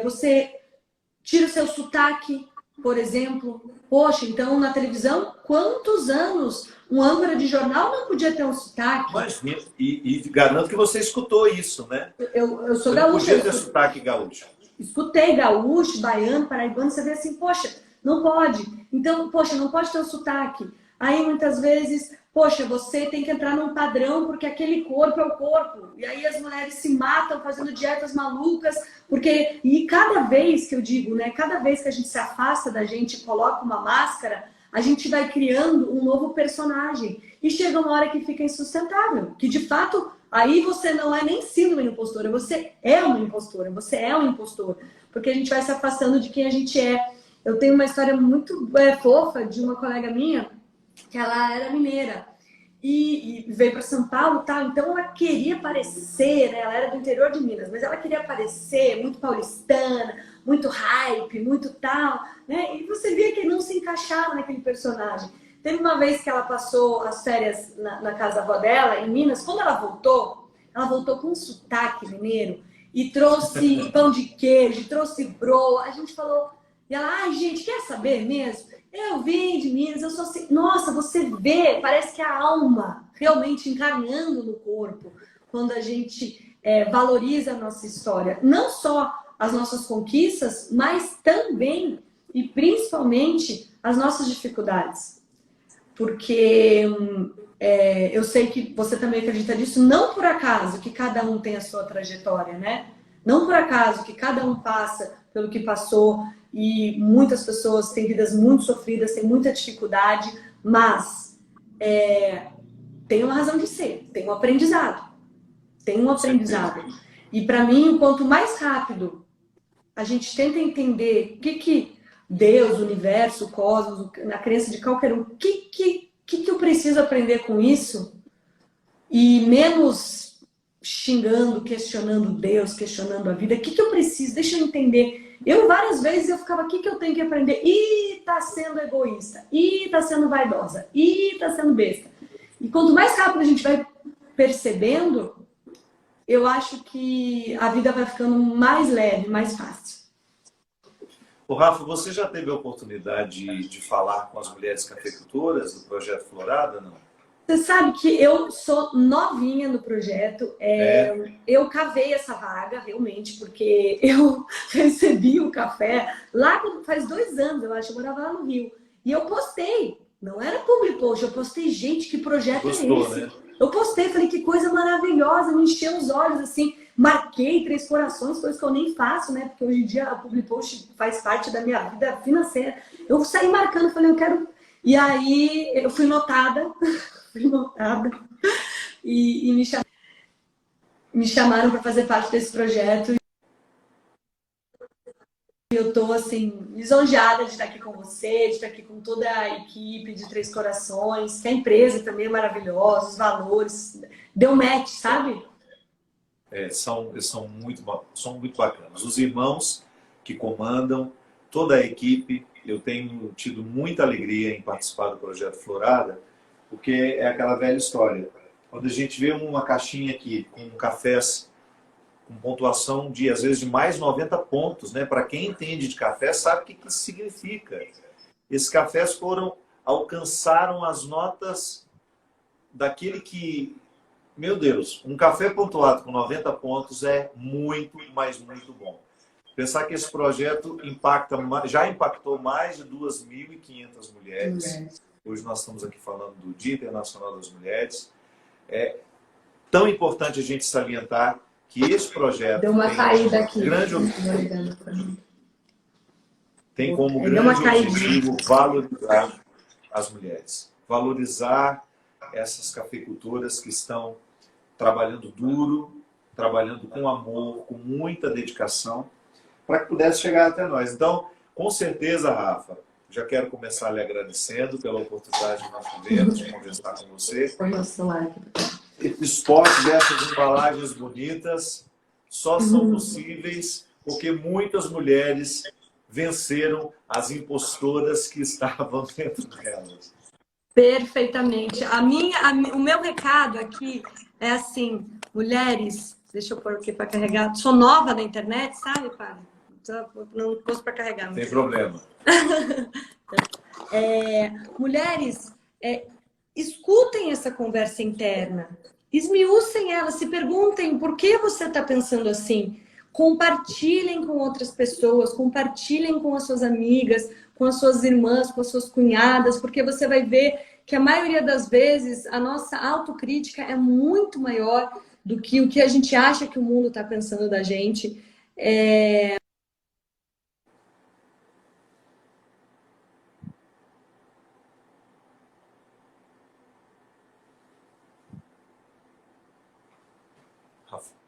Você tira o seu sotaque, por exemplo. Poxa, então, na televisão, quantos anos um âncora de jornal não podia ter um sotaque? Mas, e garanto que você escutou isso, né? Eu sou Você não gaúcha. podia ter sotaque gaúcho. Escutei gaúcho, baiano, paraibano, você vê assim, poxa, não pode. Então, poxa, não pode ter o sotaque. Aí, muitas vezes, poxa, você tem que entrar num padrão porque aquele corpo é o corpo. E aí as mulheres se matam fazendo dietas malucas, porque... E cada vez que eu digo, né, cada vez que a gente se afasta da gente e coloca uma máscara, a gente vai criando um novo personagem. E chega uma hora que fica insustentável, que de fato... Aí você não é nem síndrome impostora, você é uma impostora, você é um impostor. Porque a gente vai se afastando de quem a gente é. Eu tenho uma história muito fofa de uma colega minha, que ela era mineira. E veio para São Paulo, tá? Então ela queria parecer, né? Ela era do interior de Minas, mas ela queria parecer muito paulistana, muito hype, muito tal, né? E você via que não se encaixava naquele personagem. Teve uma vez que ela passou as férias na casa da avó dela, em Minas. Quando ela voltou com um sotaque mineiro e trouxe pão de queijo, trouxe broa. A gente falou, e ela, ai, gente, quer saber mesmo? Eu vim de Minas, eu sou assim. Nossa, você vê, parece que a alma realmente encarnando no corpo quando a gente valoriza a nossa história. Não só as nossas conquistas, mas também e principalmente as nossas dificuldades. Porque eu sei que você também acredita nisso, não por acaso que cada um tem a sua trajetória, né? Não por acaso que cada um passa pelo que passou e muitas pessoas têm vidas muito sofridas, têm muita dificuldade, mas tem uma razão de ser, tem um aprendizado. Tem um aprendizado. E para mim, quanto mais rápido a gente tenta entender o que Deus, o universo, o cosmos, na crença de qualquer um, o que eu preciso aprender com isso? E menos xingando, questionando Deus, questionando a vida. O que eu preciso? Deixa eu entender. Várias vezes eu ficava, o que eu tenho que aprender? Ih, tá sendo egoísta. Ih, tá sendo vaidosa. Ih, tá sendo besta. E quanto mais rápido a gente vai percebendo, eu acho que a vida vai ficando mais leve, mais fácil. Ô, Rafa, você já teve a oportunidade de falar com as mulheres cafeicultoras do Projeto Florada, não? Você sabe que eu sou novinha no projeto. Eu cavei essa vaga, realmente, porque eu recebi o café lá faz 2 anos, eu acho, eu morava lá no Rio. E eu postei, não era public post, eu postei, gente, que projeto Gostou, é esse? Né? Eu postei, falei, que coisa maravilhosa, me encheu os olhos, assim, marquei 3 corações, coisa que eu nem faço, né? Porque hoje em dia a public post faz parte da minha vida financeira. Eu saí marcando, falei, eu quero... E aí eu fui notada, e me chamaram para fazer parte desse projeto. E eu tô, assim, lisonjeada de estar aqui com você, de estar aqui com toda a equipe de 3 Corações, que a empresa também é maravilhosa, os valores, deu match, sabe? São muito bacanas. Os irmãos que comandam, toda a equipe, eu tenho tido muita alegria em participar do Projeto Florada, porque é aquela velha história. Quando a gente vê uma caixinha aqui com cafés com pontuação de, às vezes, de mais 90 pontos, né? Para quem entende de café, sabe o que isso significa. Esses cafés alcançaram as notas daquele que... Meu Deus, um café pontuado com 90 pontos é muito, mas muito bom. Pensar que esse projeto já impactou mais de 2.500 mulheres. Hoje nós estamos aqui falando do Dia Internacional das Mulheres. É tão importante a gente salientar que esse projeto deu uma caída aqui. Tem como grande objetivo valorizar as mulheres. Valorizar essas cafeicultoras que estão trabalhando duro, trabalhando com amor, com muita dedicação, para que pudesse chegar até nós. Então, com certeza, Rafa, já quero começar lhe agradecendo pela oportunidade que nós tivemos de conversar com você. Esporte dessas embalagens bonitas só são possíveis porque muitas mulheres venceram as impostoras que estavam dentro delas. Perfeitamente. O meu recado aqui é assim, mulheres, deixa eu pôr aqui para carregar. Sou nova na internet, sabe, pai? Não pôs para carregar. Sem problema. Mulheres, escutem essa conversa interna, esmiucem ela, se perguntem por que você está pensando assim. Compartilhem com outras pessoas, compartilhem com as suas amigas, com as suas irmãs, com as suas cunhadas, porque você vai ver que a maioria das vezes a nossa autocrítica é muito maior do que o que a gente acha que o mundo está pensando da gente.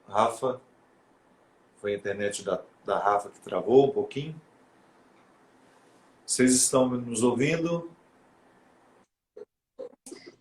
Rafa, foi a internet da Rafa que travou um pouquinho. Vocês estão nos ouvindo?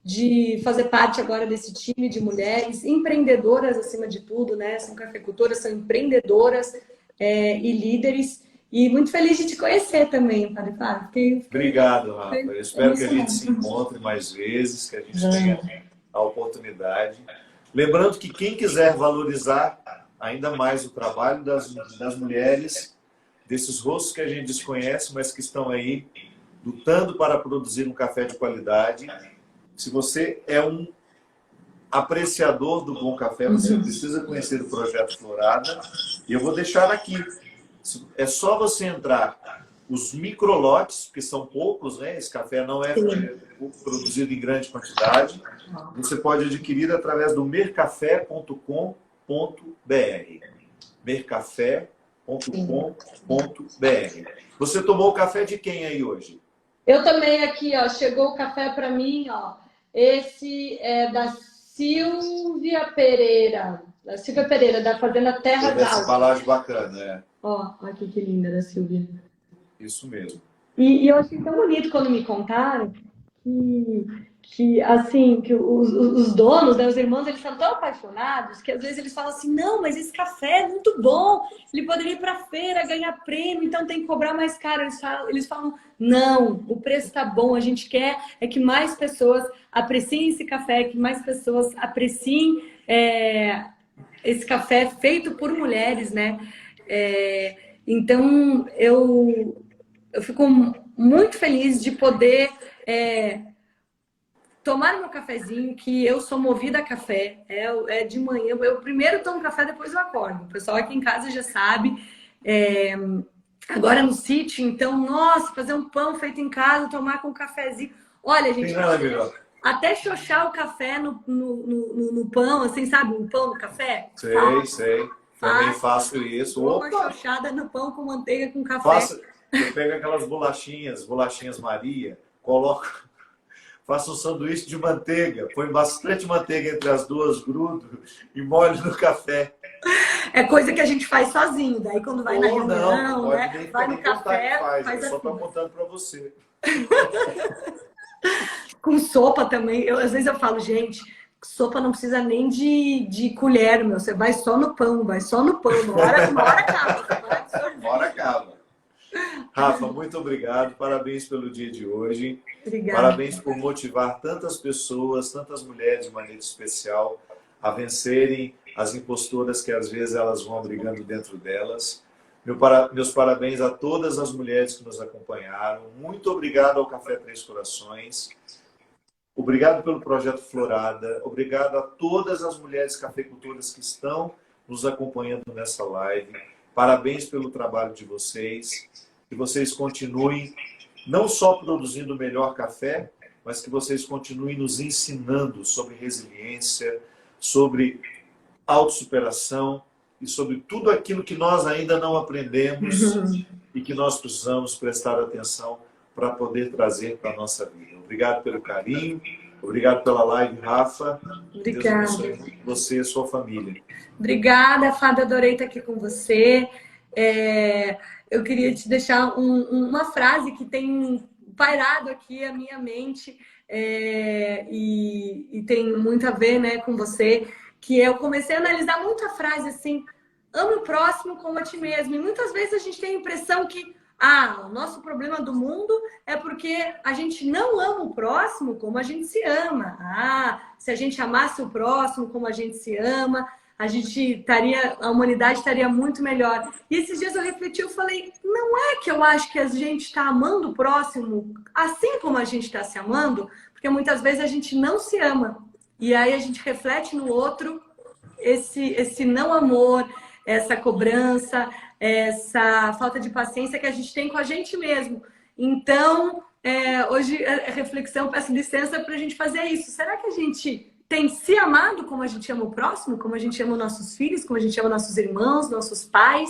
De fazer parte agora desse time de mulheres empreendedoras acima de tudo, né? São cafeicultoras, são empreendedoras e líderes. E muito feliz de te conhecer também, Padre Fábio. Obrigado, Rafa. Eu espero que a gente se encontre mais vezes, que a gente tenha a oportunidade. Lembrando que quem quiser valorizar ainda mais o trabalho das mulheres, desses rostos que a gente desconhece, mas que estão aí lutando para produzir um café de qualidade. Se você é um apreciador do bom café, você precisa conhecer o Projeto Florada. E eu vou deixar aqui. É só você entrar os microlotes, que são poucos, né? Esse café não é produzido em grande quantidade. Você pode adquirir através do mercafé.com.br. mercafé.com.br. Você tomou o café de quem aí hoje? Eu também aqui, ó. Chegou o café para mim, ó. Esse é da Silvia Pereira. Da Silvia Pereira, da Fazenda Terra d'Alva. Essa embalagem bacana, é. Ó, aqui que linda da Silvia. Isso mesmo. E eu achei tão bonito quando me contaram que assim, que os donos, né, os irmãos, eles são tão apaixonados que às vezes eles falam assim, não, mas esse café é muito bom, ele poderia ir para a feira, ganhar prêmio, então tem que cobrar mais caro. Eles falam, não, o preço está bom, a gente quer que mais pessoas apreciem esse café, que mais pessoas apreciem esse café feito por mulheres, né? Então, eu fico muito feliz de poder tomar meu cafezinho, que eu sou movida a café. De manhã, eu primeiro tomo café, depois eu acordo. O pessoal aqui em casa já sabe. Agora no sítio, então, nossa, fazer um pão feito em casa, tomar com um cafezinho. Olha, gente, até xoxar o café no pão, assim, sabe? Um pão no café. Sei. Também faço isso. Uma xoxada no pão com manteiga, com café. Eu pego aquelas bolachinhas Maria, faço um sanduíche de manteiga, põe bastante manteiga entre as duas, grudo e molho no café. É coisa que a gente faz sozinho, daí quando vai na reunião, né? Vai no café, faz eu assim. só estou contando para você. Com sopa também, às vezes eu falo, gente, sopa não precisa nem de colher, meu. Você vai só no pão, Uma hora acaba. Uma hora acaba. Rafa, muito obrigado. Parabéns pelo dia de hoje. Obrigada. Parabéns por motivar tantas pessoas, tantas mulheres de maneira especial a vencerem as impostoras que às vezes elas vão brigando dentro delas. Meus parabéns a todas as mulheres que nos acompanharam. Muito obrigado ao Café Três Corações. Obrigado pelo Projeto Florada. Obrigado a todas as mulheres cafeicultoras que estão nos acompanhando nessa live. Parabéns pelo trabalho de vocês. Que vocês continuem não só produzindo o melhor café, mas que vocês continuem nos ensinando sobre resiliência, sobre autossuperação e sobre tudo aquilo que nós ainda não aprendemos e que nós precisamos prestar atenção para poder trazer para a nossa vida. Obrigado pelo carinho, obrigado pela live, Rafa. Obrigada. Deus abençoe você e a sua família. Obrigada, Fábio, adorei estar aqui com você. Eu queria te deixar uma frase que tem pairado aqui a minha mente e tem muito a ver, né, com você, que eu comecei a analisar muita frase assim, ame o próximo como a ti mesmo. E muitas vezes a gente tem a impressão que o nosso problema do mundo é porque a gente não ama o próximo como a gente se ama. Se a gente amasse o próximo como a gente se ama, a humanidade estaria muito melhor. E esses dias eu refleti, eu falei, não é que eu acho que a gente está amando o próximo assim como a gente está se amando, porque muitas vezes a gente não se ama. E aí a gente reflete no outro esse não amor, essa cobrança, essa falta de paciência que a gente tem com a gente mesmo. Então, hoje a reflexão, peço licença para a gente fazer isso. Será que a gente tem se amado como a gente ama o próximo, como a gente ama nossos filhos, como a gente ama nossos irmãos, nossos pais?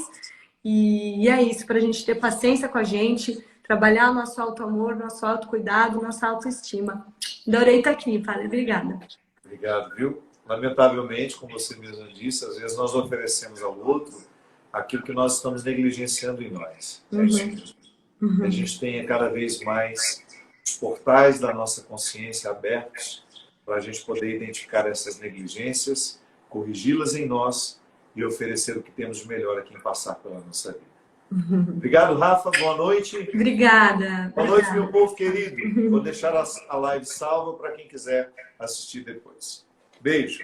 E é isso, para a gente ter paciência com a gente, trabalhar nosso auto-amor, nosso autocuidado, nossa autoestima. Adorei estar aqui, Padre. Obrigada. Obrigado, viu? Lamentavelmente, como você mesmo disse, às vezes nós oferecemos ao outro aquilo que nós estamos negligenciando em nós. É isso mesmo. Que a gente tenha cada vez mais os portais da nossa consciência abertos para a gente poder identificar essas negligências, corrigi-las em nós e oferecer o que temos de melhor a quem passar pela nossa vida. Obrigado, Rafa. Boa noite. Obrigada. Boa noite, meu povo querido. Vou deixar a live salva para quem quiser assistir depois. Beijo.